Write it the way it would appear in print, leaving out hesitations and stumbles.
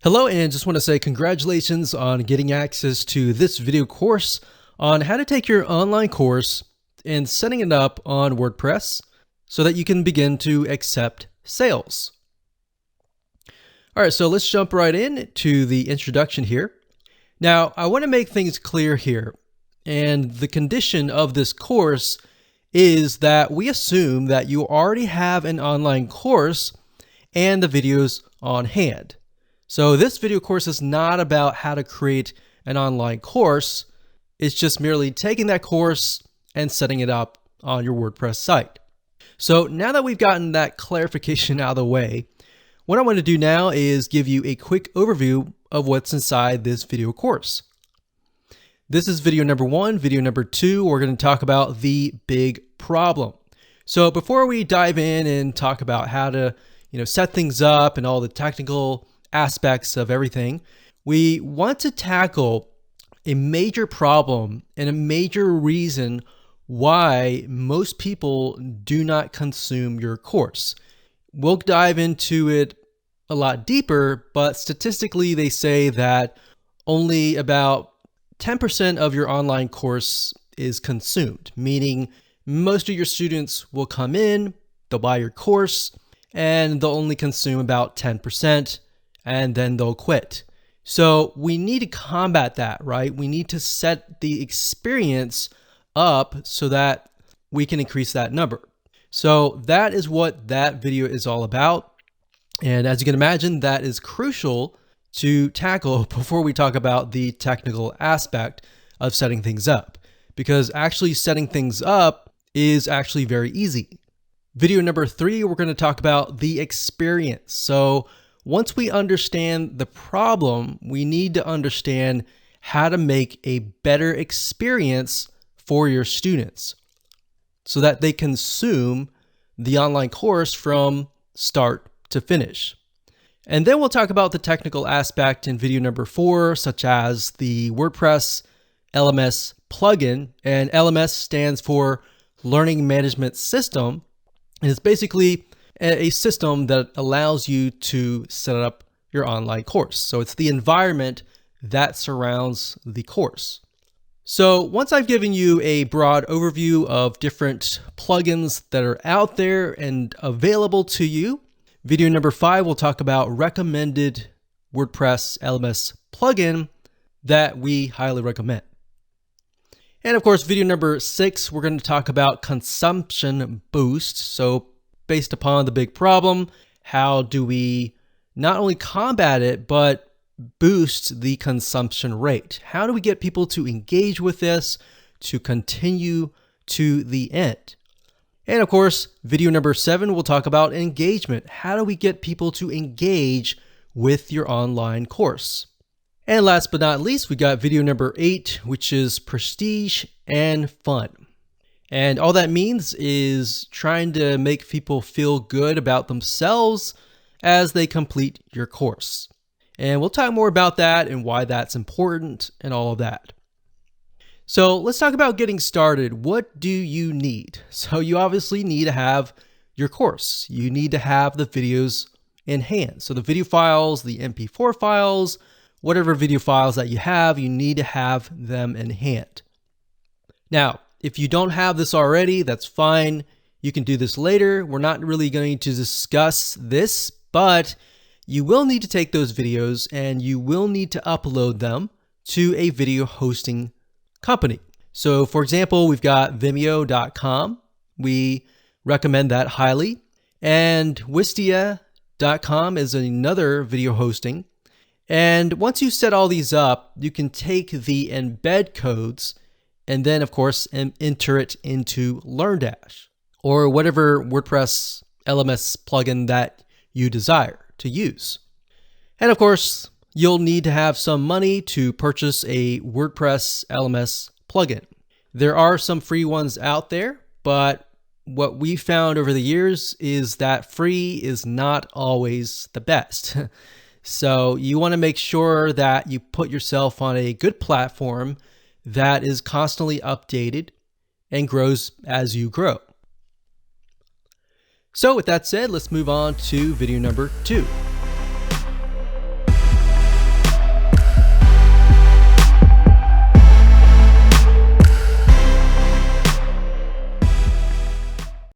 Hello, and just want to say congratulations on getting access to this video course on how to take your online course and setting it up on WordPress so that you can begin to accept sales. All right, so let's jump right in to the introduction here. Now, I want to make things clear here, and the condition of this course is that we assume that you already have an online course and the videos on hand. So this video course is not about how to create an online course. It's just merely taking that course and setting it up on your WordPress site. So now that we've gotten that clarification out of the way, what I want to do now is give you a quick overview of what's inside this video course. This is video number 1. Video number 2, we're going to talk about the big problem. So before we dive in and talk about how to set things up and all the technical aspects of everything, we want to tackle a major problem and a major reason why most people do not consume your course. We'll dive into it a lot deeper, but statistically they say that only about 10% of your online course is consumed, meaning most of your students will come in, they'll buy your course, and they'll only consume about 10%. And then they'll quit. So we need to combat that, right? We need to set the experience up so that we can increase that number. So that is what that video is all about. And as you can imagine, that is crucial to tackle before we talk about the technical aspect of setting things up, because actually setting things up is actually very easy. Video number 3, we're going to talk about the experience. So once we understand the problem, we need to understand how to make a better experience for your students so that they consume the online course from start to finish. And then we'll talk about the technical aspect in video number 4, such as the WordPress LMS plugin. And LMS stands for Learning Management System. And it's basically a system that allows you to set up your online course. So it's the environment that surrounds the course. So once I've given you a broad overview of different plugins that are out there and available to you, video number 5, we'll talk about recommended WordPress LMS plugin that we highly recommend. And of course, video number 6, we're going to talk about consumption boost. So based upon the big problem, how do we not only combat it, but boost the consumption rate? How do we get people to engage with this, to continue to the end? And of course, video number 7, we'll talk about engagement. How do we get people to engage with your online course? And last but not least, we got video number 8, which is prestige and fun. And all that means is trying to make people feel good about themselves as they complete your course. And we'll talk more about that and why that's important and all of that. So let's talk about getting started. What do you need? So you obviously need to have your course. You need to have the videos in hand. So the video files, the MP4 files, whatever video files that you have, you need to have them in hand. Now, if you don't have this already, that's fine. You can do this later. We're not really going to discuss this, but you will need to take those videos and you will need to upload them to a video hosting company. So for example, we've got Vimeo.com. We recommend that highly. And Wistia.com is another video hosting. And once you set all these up, you can take the embed codes and then, of course, enter it into LearnDash or whatever WordPress LMS plugin that you desire to use. And of course, you'll need to have some money to purchase a WordPress LMS plugin. There are some free ones out there, but what we found over the years is that free is not always the best. So you want to make sure that you put yourself on a good platform that is constantly updated and grows as you grow. So with that said, let's move on to video number 2.